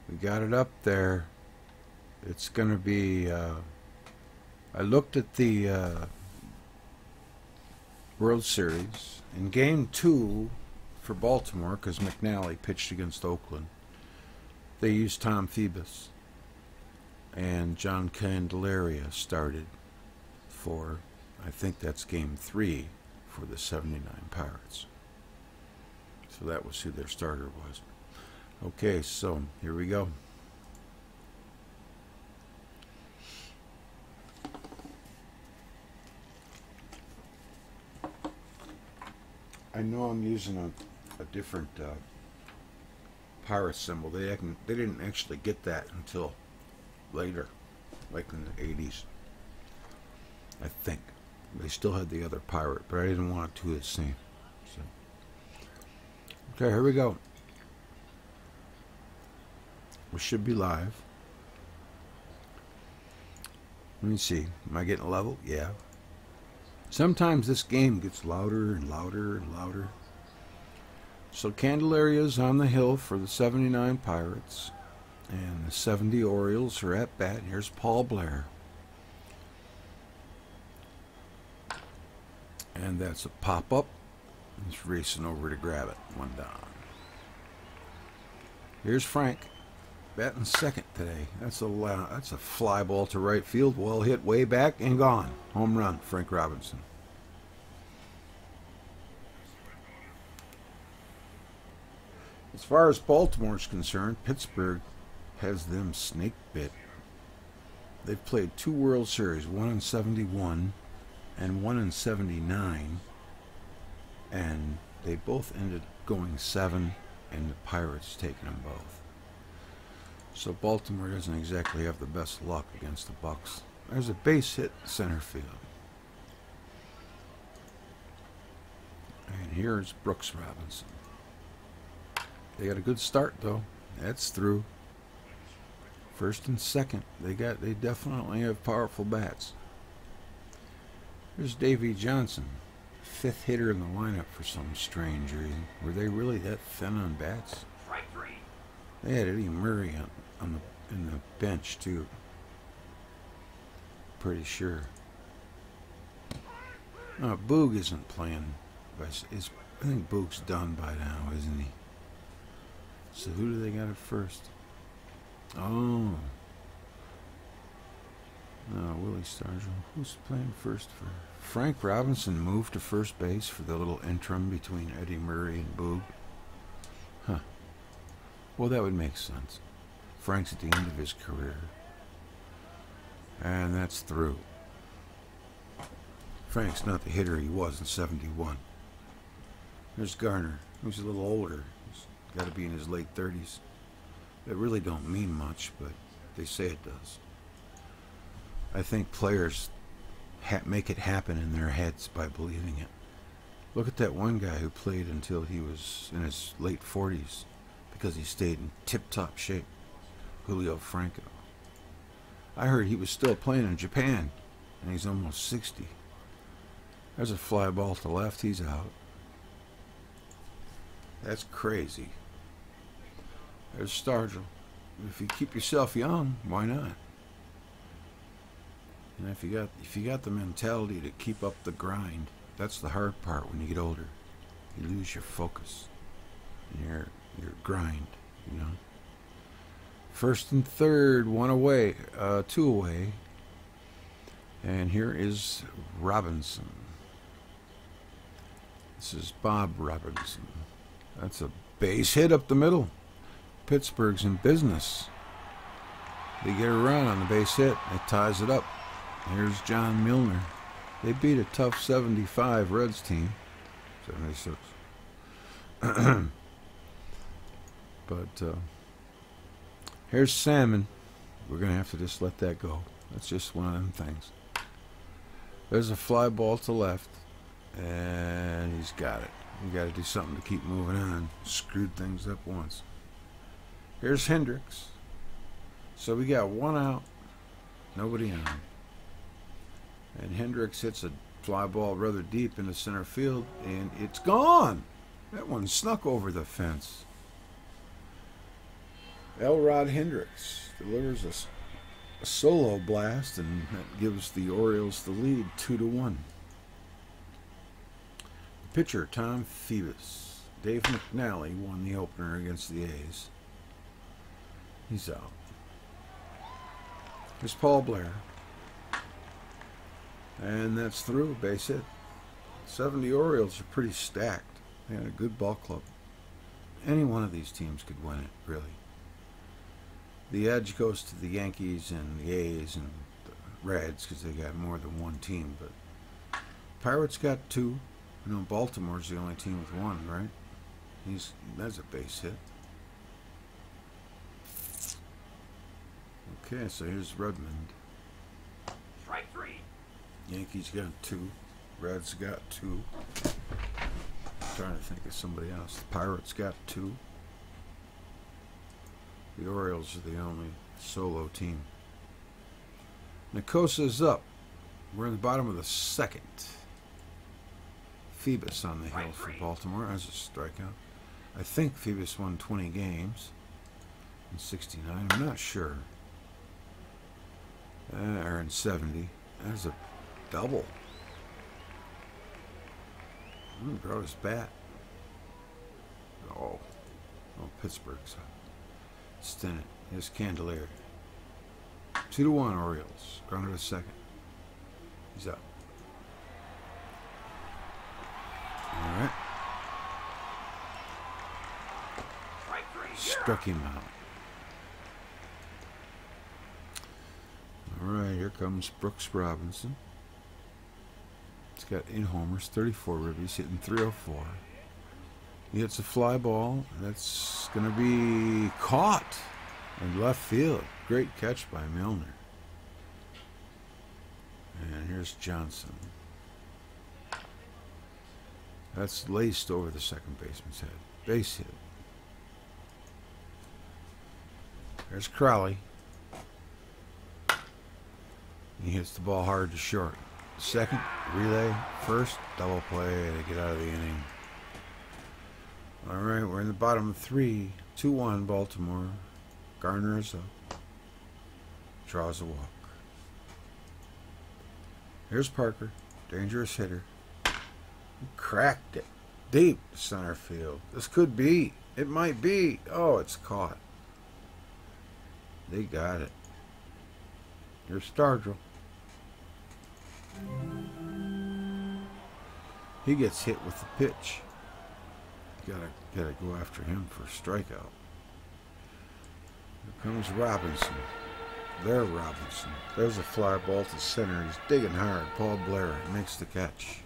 We got it up there. It's going to be... I looked at the World Series. In Game 2 for Baltimore, because McNally pitched against Oakland, they used Tom Phoebus. And John Candelaria started for, I think that's Game 3 for the 79 Pirates. So that was who their starter was. Okay, so here we go. I know I'm using a different pirate symbol. They didn't actually get that until later, like in the 80s. I think they still had the other pirate, but I didn't want it to the same. So. Okay, here we go. We should be live. Let me see. Am I getting level? Yeah. Sometimes this game gets louder and louder and louder. So Candelaria's on the hill for the 79 Pirates. And the 70 Orioles are at bat. Here's Paul Blair. And that's a pop-up. He's racing over to grab it. One down. Here's Frank. Batting second today. That's a fly ball to right field. Well hit way back and gone. Home run, Frank Robinson. As far as Baltimore's concerned, Pittsburgh has them snake bit. They've played 2 World Series, one in 71 and one in 79. And they both ended going 7, and the Pirates taking them both. So Baltimore doesn't exactly have the best luck against the Bucks. There's a base hit center field. And here's Brooks Robinson. They got a good start though. That's through. First and second. They definitely have powerful bats. Here's Davey Johnson, 5th hitter in the lineup for some strange reason. Were they really that thin on bats? They had Eddie Murray in the bench too. Pretty sure. No, Boog isn't playing. I think Boog's done by now, isn't he? So who do they got at first? Oh. No, Willie Stargell. Who's playing first for? Frank Robinson moved to first base for the little interim between Eddie Murray and Boog. Huh. Well, that would make sense. Frank's at the end of his career. And that's through. Frank's not the hitter he was in 71. There's Garner, who's a little older. He's got to be in his late 30s. That really don't mean much, but they say it does. I think players make it happen in their heads by believing it. Look at that one guy who played until he was in his late 40s because he stayed in tip-top shape. Julio Franco. I heard he was still playing in Japan, and he's almost 60. There's a fly ball to left. He's out. That's crazy. There's Stargell. If you keep yourself young, why not? And if you got the mentality to keep up the grind, that's the hard part when you get older. You lose your focus and your grind, you know. First and third, 1 away, 2 away. And here is Robinson. This is Bob Robinson. That's a base hit up the middle. Pittsburgh's in business. They get a run on the base hit. It ties it up. Here's John Milner. They beat a tough 75 Reds team. 76. But here's Salmon. We're going to have to just let that go. That's just one of them things. There's a fly ball to left. And he's got it. You got to do something to keep moving on. Screwed things up once. Here's Hendricks. So we got 1 out. Nobody on. And Hendricks hits a fly ball rather deep into center field. And it's gone. That one snuck over the fence. Elrod Hendricks delivers a solo blast, and that gives the Orioles the lead 2-1. Pitcher Tom Phoebus. Dave McNally won the opener against the A's. He's out. Here's Paul Blair. And that's through, base hit. 70 Orioles are pretty stacked. They had a good ball club. Any one of these teams could win it, really. The edge goes to the Yankees and the A's and the Reds because they got more than one team. But Pirates got two. You know, Baltimore's the only team with one, right? That's a base hit. Okay, so here's Redmond. Strike three. Yankees got two. Reds got two. I'm trying to think of somebody else. The Pirates got two. The Orioles are the only solo team. Nicosa's up. We're in the bottom of the second. Phoebus on the hill for Baltimore as a strikeout. I think Phoebus won 20 games in 69. I'm not sure. Or in 70. There's a double. Brought his bat. Oh, Pittsburgh's up. Stennett. Here's Candelaire. 2-1 Orioles. Grounded to second. He's up. All right. Struck him out. All right, here comes Brooks Robinson. He's got 8 homers, 34 ribbies, hitting .304. He hits a fly ball. That's going to be caught in left field. Great catch by Milner. And here's Johnson. That's laced over the second baseman's head. Base hit. There's Crowley. He hits the ball hard to short. Second, relay, first, double play to get out of the inning. All right, we're in the bottom of 3. 2-1 Baltimore. Garner is up. Draws a walk. Here's Parker. Dangerous hitter. He cracked it. Deep to center field. This could be. It might be. Oh, it's caught. They got it. Here's Stardrill. He gets hit with the pitch. Gotta go after him for a strikeout. Here comes Robinson. There's Robinson. There's a fly ball to center. He's digging hard. Paul Blair makes the catch.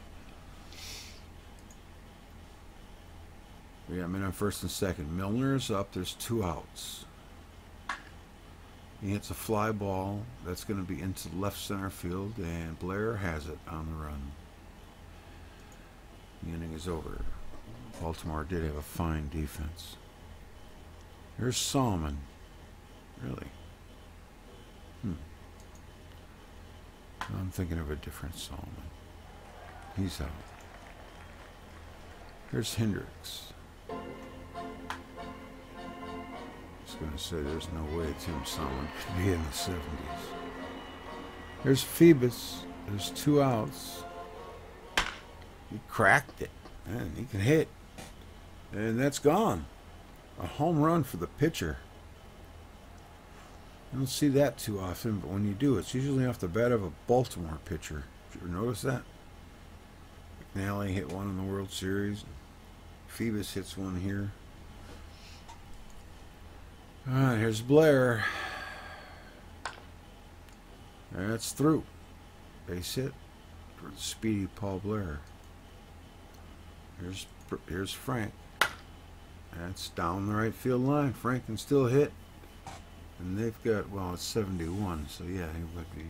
We got men on first and second. Milner is up. There's 2 outs. He hits a fly ball. That's going to be into left center field, and Blair has it on the run. The inning is over. Baltimore did have a fine defense. Here's Salmon. Really? I'm thinking of a different Salmon. He's out. Here's Hendricks. I was going to say there's no way Tim Salmon could be in the 70s. Here's Phoebus. There's 2 outs. He cracked it. Man, he can hit. And that's gone. A home run for the pitcher. You don't see that too often, but when you do, it's usually off the bat of a Baltimore pitcher. Did you ever notice that? McNally hit one in the World Series. Phoebus hits one here. All right, here's Blair. That's through. Base hit for the speedy Paul Blair. Here's Frank. That's down the right field line. Frank can still hit. And they've got, well, it's 71, so yeah, he would be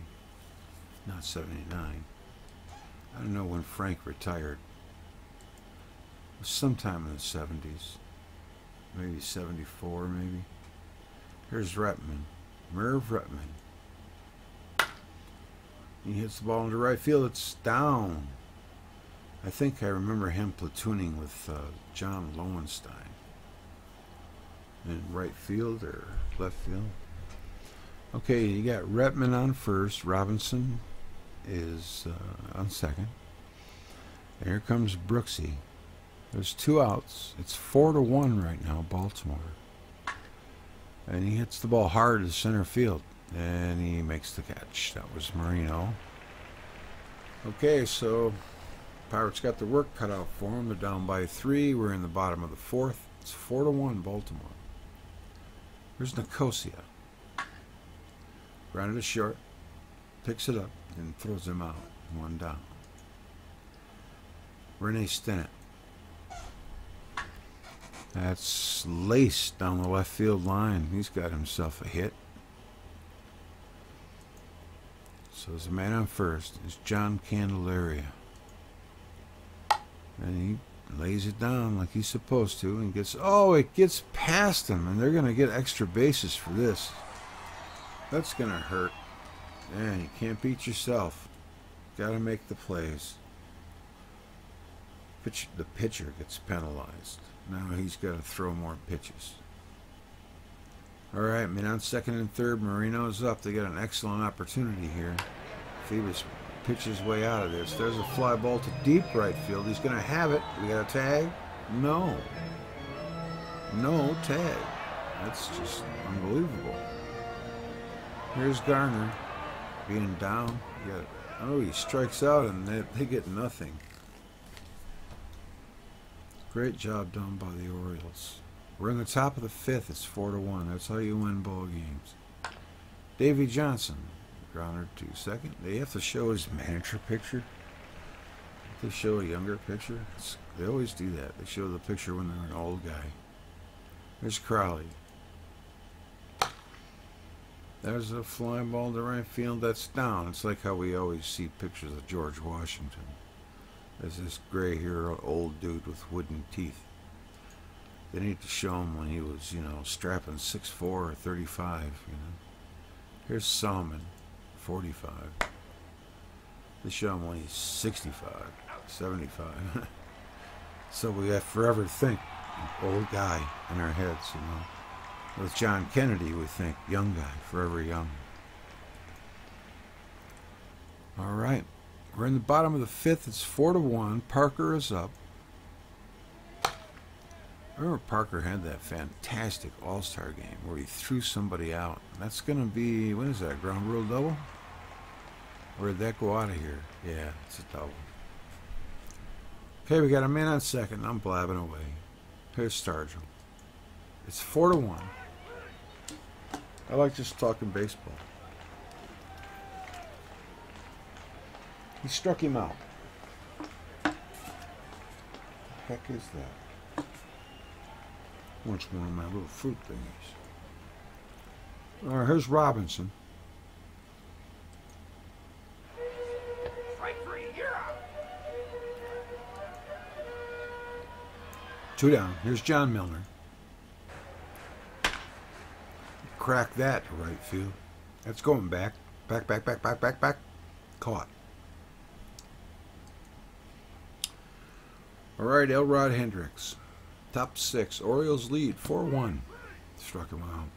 not 79. I don't know when Frank retired. It was sometime in the 70s. Maybe 74, maybe. Here's Retman. Merv Retman. He hits the ball into right field. It's down. I think I remember him platooning with John Lowenstein. And right field or left field. Okay, you got Retman on first. Robinson is on second. And here comes Brooksy. There's 2 outs. It's 4-1 right now, Baltimore. And he hits the ball hard to center field. And he makes the catch. That was Marino. Okay, so Pirates got their work cut out for them. They're down by 3. We're in the bottom of the 4th. It's 4-1 Baltimore. Here's Nicosia. Grounded to short. Picks it up and throws him out. 1 down. Renee Stennett. That's laced down the left field line. He's got himself a hit. So there's a man on first. It's John Candelaria. And he lays it down like he's supposed to and gets... Oh, it gets past him, and they're going to get extra bases for this. That's going to hurt. Man, you can't beat yourself. Got to make the plays. The pitcher gets penalized. Now he's got to throw more pitches. All right, man, on second and third, Marino's up. They got an excellent opportunity here. Phoebus pitches way out of this. There's a fly ball to deep right field. He's going to have it. We got a tag? No. No tag. That's just unbelievable. Here's Garner being down. He strikes out and they get nothing. Great job done by the Orioles. We're in the top of the 5th. It's 4-1. That's how you win ball games. Davy Johnson, grounder to second. They have to show his manager picture. They show a younger picture. They always do that. They show the picture when they're an old guy. There's Crowley. There's a fly ball to right field. That's down. It's like how we always see pictures of George Washington. There's this gray hair old dude with wooden teeth. They need to show him when he was, strapping 6'4" or 35, Here's Salmon, 45. They show him when he's 65, 75. So we have forever think old guy in our heads, With John Kennedy, we think young guy, forever young. All right. We're in the bottom of the 5th. It's 4-1. Parker is up. I remember Parker had that fantastic All-Star game where he threw somebody out. That's going to be, when is that, ground rule double? Or did that go out of here? Yeah, it's a double. Okay, we got a man on second. I'm blabbing away. Here's Stargell. It's 4-1. I like just talking baseball. He struck him out. What the heck is that? What's one of my little fruit thingies? All right, here's Robinson. Strike 3, you're out. 2 down. Here's John Milner. Crack that to right field. That's going back. Back. Caught. All right, Elrod Hendricks. Top 6. Orioles lead 4-1. Struck him out.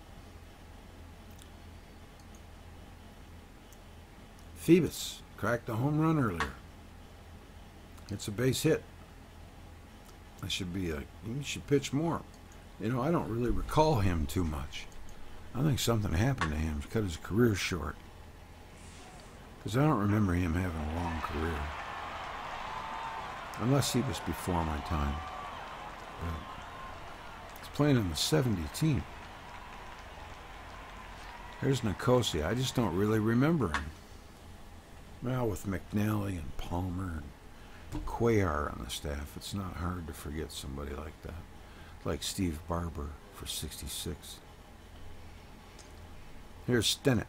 Phoebus cracked a home run earlier. It's a base hit. I should be like, he should pitch more. I don't really recall him too much. I think something happened to him to cut his career short. Because I don't remember him having a long career. Unless he was before my time. But he's playing on the 70 team. Here's Nicosia. I just don't really remember him. Well, with McNally and Palmer and Cuellar on the staff, it's not hard to forget somebody like that. Like Steve Barber for 66. Here's Stennett.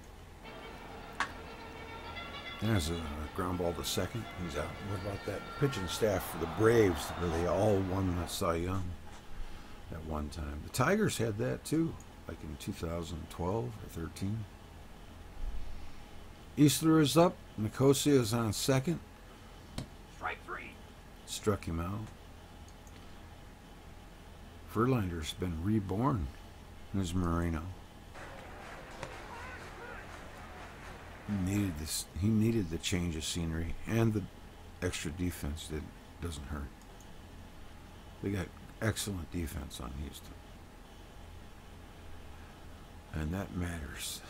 There's a ground ball to second. He's out. What about that pitching staff for the Braves where they all won the Cy Young at one time? The Tigers had that too, like in 2012 or 13. Easler is up. Nicosia is on second. Strike 3. Struck him out. Verlander's been reborn. There's Moreno. He needed the change of scenery and the extra defense that doesn't hurt. They got excellent defense on Houston. And that matters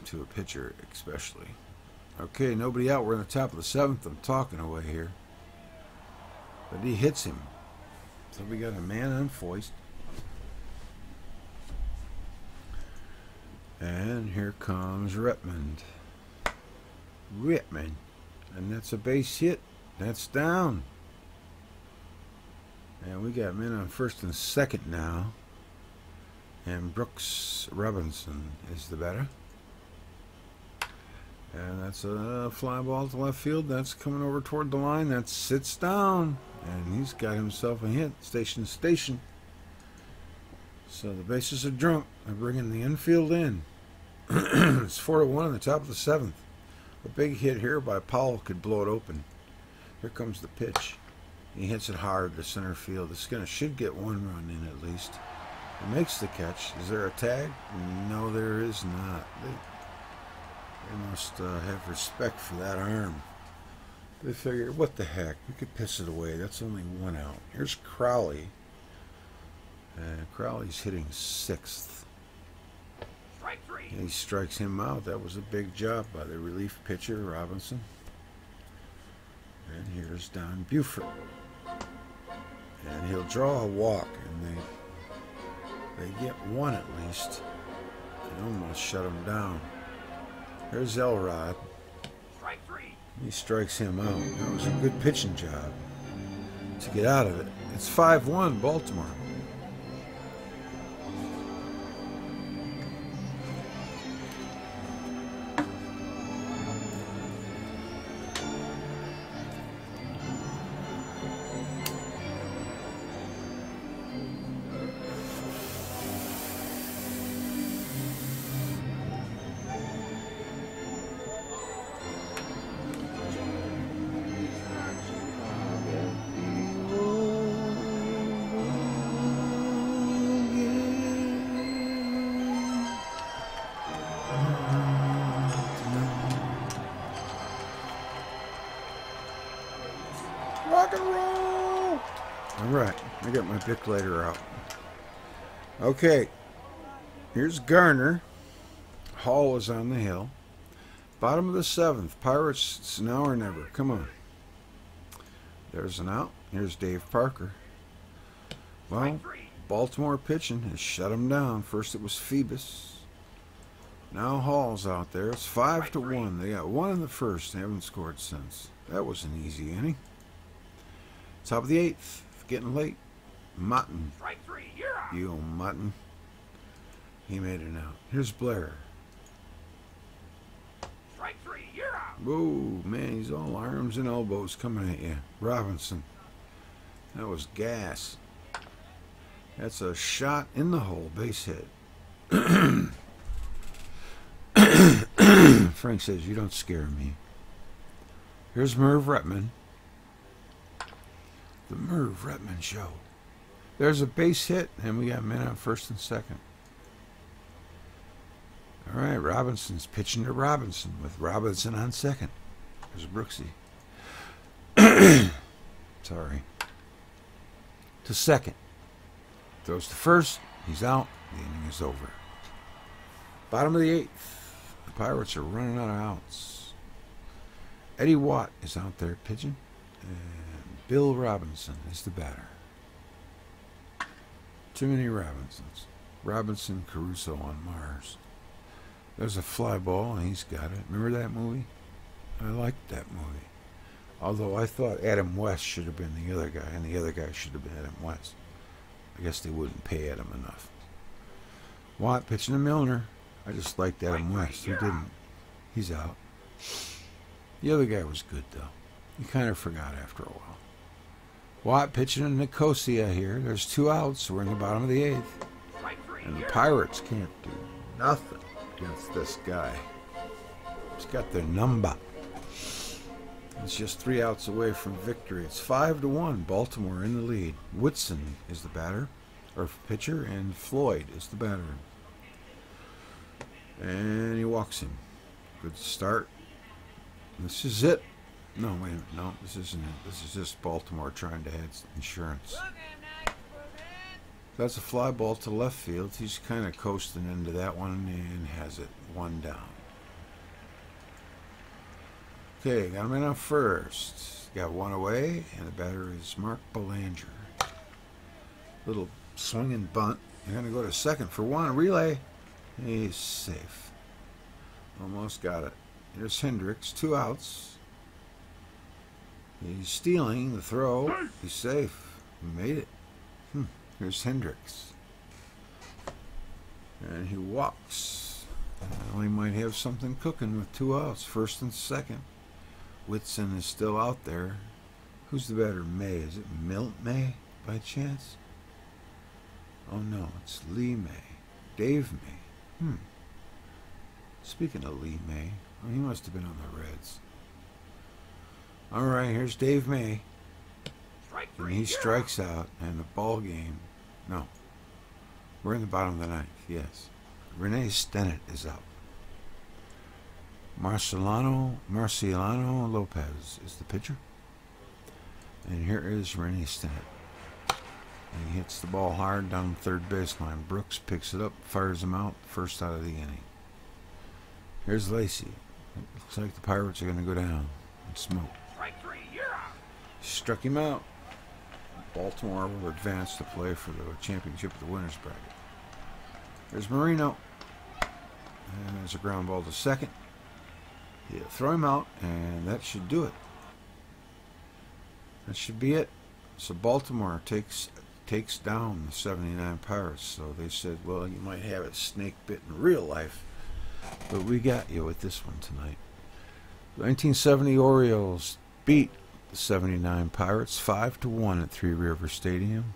to a pitcher especially. Okay, nobody out. We're in the top of the 7th. I'm talking away here. But he hits him. So we got a man on Foist. And here comes Redmond. And that's a base hit. That's down. And we got men on first and second now. And Brooks Robinson is the batter. And that's a fly ball to left field. That's coming over toward the line. That sits down. And he's got himself a hit. Station to station. So the bases are drunk. They're bringing the infield in. It's 4-1 in the top of the 7th. A big hit here by Powell could blow it open. Here comes the pitch. He hits it hard to center field. This guy should get one run in at least. He makes the catch. Is there a tag? No, there is not. They must have respect for that arm. They figured, what the heck? We could piss it away. That's only one out. Here's Crowley. And Crowley's hitting 6th. Strike 3. And he strikes him out. That was a big job by the relief pitcher, Robinson. And here's Don Buford. And he'll draw a walk. And they get one at least. They almost shut him down. There's Elrod. Strike 3. He strikes him out. That was a good pitching job to get out of it. It's 5-1 Baltimore. Rock and roll! Alright, I got my Bic lighter out. Okay, here's Garner. Hall is on the hill. Bottom of the 7th. Pirates, it's now or never. Come on. There's an out. Here's Dave Parker. Well, Baltimore pitching has shut him down. First it was Phoebus. Now Hall's out there. It's 5-1. They got one in the first. They haven't scored since. That was an easy inning. Top of the 8th. Getting late. Mutton. Strike 3. You're out. You old Mutton. He made it out. Here's Blair. Strike 3. You're out. Whoa, man, he's all arms and elbows coming at you. Robinson. That was gas. That's a shot in the hole. Base hit. Frank says, you don't scare me. Here's Merv Redmond. The Merv Redmond Show. There's a base hit, and we got men on first and second. All right, Robinson's pitching to Robinson with Robinson on second. There's Brooksy. Sorry. To second. Throws to first. He's out. The inning is over. Bottom of the 8th. The Pirates are running out of outs. Eddie Watt is out there pitching. And Bill Robinson is the batter. Too many Robinsons. Robinson, Caruso on Mars. There's a fly ball, and he's got it. Remember that movie? I liked that movie. Although I thought Adam West should have been the other guy, and the other guy should have been Adam West. I guess they wouldn't pay Adam enough. Watt pitching to Milner. I just liked Adam West. Who didn't? He's out. The other guy was good, though. You kind of forgot after a while. Watt pitching to Nicosia here. There's 2 outs. We're in the bottom of the 8th. And the Pirates can't do nothing against this guy. He's got their number. It's just 3 outs away from victory. It's 5-1. Baltimore in the lead. Whitson is the batter. or pitcher, and Floyd is the batter. And he walks him. Good start. This is it. No, wait a minute. No, this isn't it. This is just Baltimore trying to add insurance. That's a fly ball to left field. He's kind of coasting into that one and has it 1 down. Okay, got him in on first. Got 1 away, and the batter is Mark Belanger. Little swinging bunt. You're going to go to second for 1. Relay. He's safe. Almost got it. Here's Hendricks. 2 outs. He's stealing the throw. He's safe. He made it. Here's Hendricks. And he walks. Well, he might have something cooking with 2 outs. First and second. Whitson is still out there. Who's the batter? May. Is it Milt May by chance? Oh no, it's Lee May. Dave May. Speaking of Lee May, oh, he must have been on the Reds. All right, here's Dave May. And he strikes out, and the ball game. No, we're in the bottom of the 9th. Yes, Renee Stennett is up. Marciano Lopez is the pitcher, and here is Renee Stennett. And he hits the ball hard down the third baseline. Brooks picks it up, fires him out, first out of the inning. Here's Lacey. It looks like the Pirates are going to go down and smoke. Strike 3, you're out. Struck him out. Baltimore will advance to play for the championship of the winners bracket. There's Marino. And there's a ground ball to second. He'll throw him out, and that should do it. That should be it. So Baltimore takes down the 79 Pirates. So they said, well, you might have it snake bit in real life, but we got you with this one tonight. The 1970 Orioles beat the 79 Pirates 5-1 at Three River Stadium.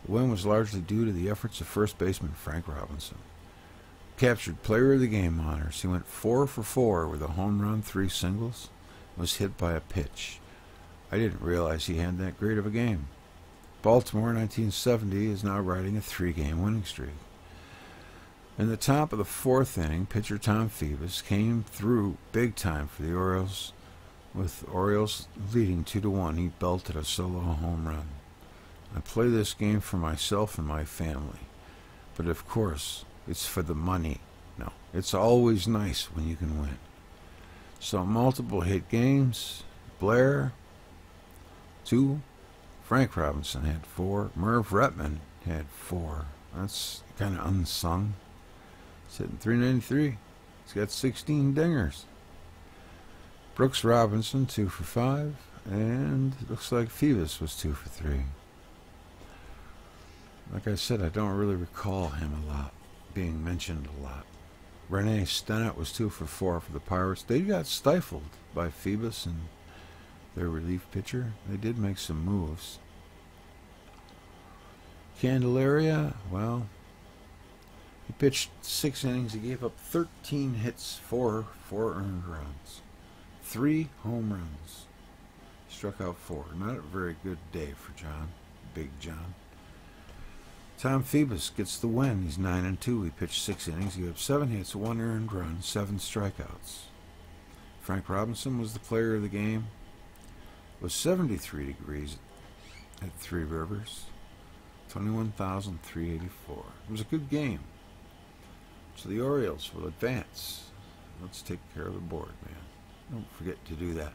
The win was largely due to the efforts of first baseman Frank Robinson. Captured Player of the Game honors. He went 4 for 4 with a home run, 3 singles. Was hit by a pitch. I didn't realize he had that great of a game. Baltimore 1970 is now riding a 3-game winning streak. In the top of the 4th inning, pitcher Tom Phoebus came through big time for the Orioles. With the Orioles leading 2-1, he belted a solo home run. I play this game for myself and my family. But of course, it's for the money. No, it's always nice when you can win. So multiple hit games. Blair, 2. Frank Robinson had 4. Merv Retman had 4. That's kind of unsung. He's hitting .393. He's got 16 dingers. Brooks Robinson, 2 for 5. And it looks like Phoebus was 2 for 3. Like I said, I don't really recall him a lot, being mentioned a lot. Renee Stennett was 2 for 4 for the Pirates. They got stifled by Phoebus and their relief pitcher. They did make some moves. Candelaria, well, he pitched 6 innings. He gave up 13 hits, 4 earned runs, 3 home runs. Struck out 4. Not a very good day for John, Big John. Tom Phoebus gets the win. He's 9-2. He pitched 6 innings. He gave up 7 hits, 1 earned run, 7 strikeouts. Frank Robinson was the player of the game. It was 73 degrees at Three Rivers. 21,384. It was a good game. So the Orioles will advance. Let's take care of the board, man. Don't forget to do that.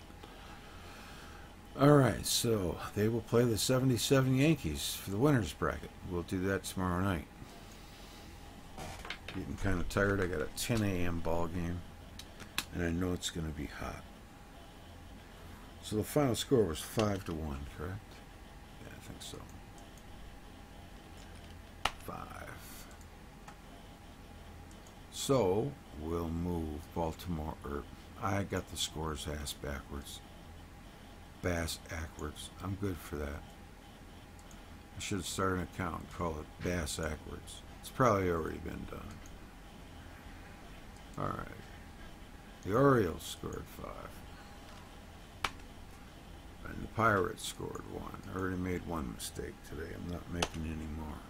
All right, so they will play the 77 Yankees for the winners bracket. We'll do that tomorrow night. Getting kind of tired. I got a 10 a.m. ball game, and I know it's going to be hot. So the final score was 5-1, correct? Yeah, I think so. 5. So we'll move Baltimore. I got the scores ass backwards. Bass backwards. I'm good for that. I should start an account and call it Bass backwards. It's probably already been done. All right. The Orioles scored 5. And the Pirates scored 1. I already made one mistake today. I'm not making any more.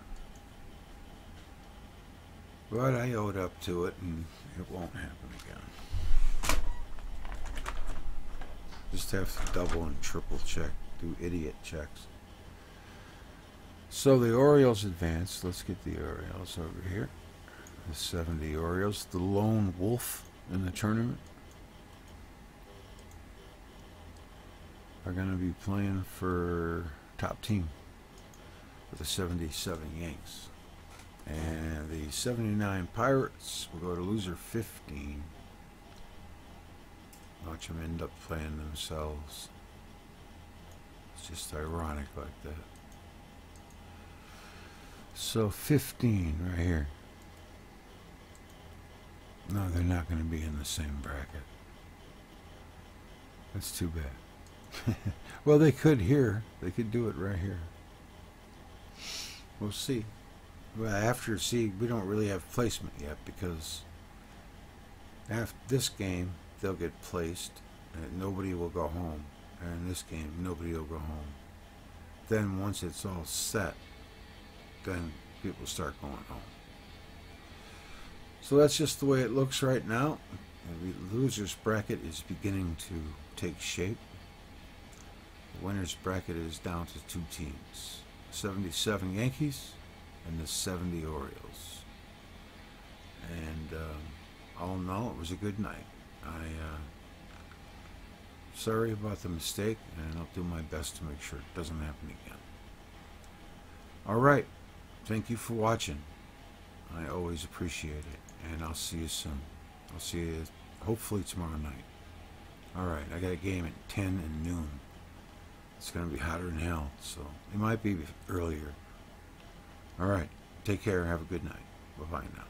But I owed up to it, and it won't happen again. Just have to double and triple check, do idiot checks. So the Orioles advanced. Let's get the Orioles over here. The 70 Orioles, the lone wolf in the tournament, are going to be playing for top team with the 77 Yanks. And the 79 Pirates will go to loser 15. Watch them end up playing themselves. It's just ironic like that. So 15 right here. No, they're not going to be in the same bracket. That's too bad. Well, they could here. They could do it right here. We'll see. Well, after, see, we don't really have placement yet because after this game, they'll get placed and nobody will go home. And in this game, nobody will go home. Then once it's all set, then people start going home. So that's just the way it looks right now. The loser's bracket is beginning to take shape. The winner's bracket is down to 2 teams. 77 Yankees and the 70 Orioles. And all in all, it was a good night. Sorry about the mistake, and I'll do my best to make sure it doesn't happen again. Alright, thank you for watching. I always appreciate it, and I'll see you soon. I'll see you hopefully tomorrow night. Alright, I got a game at 10 and noon. It's going to be hotter than hell, so it might be earlier. Alright, take care, have a good night. Bye-bye now.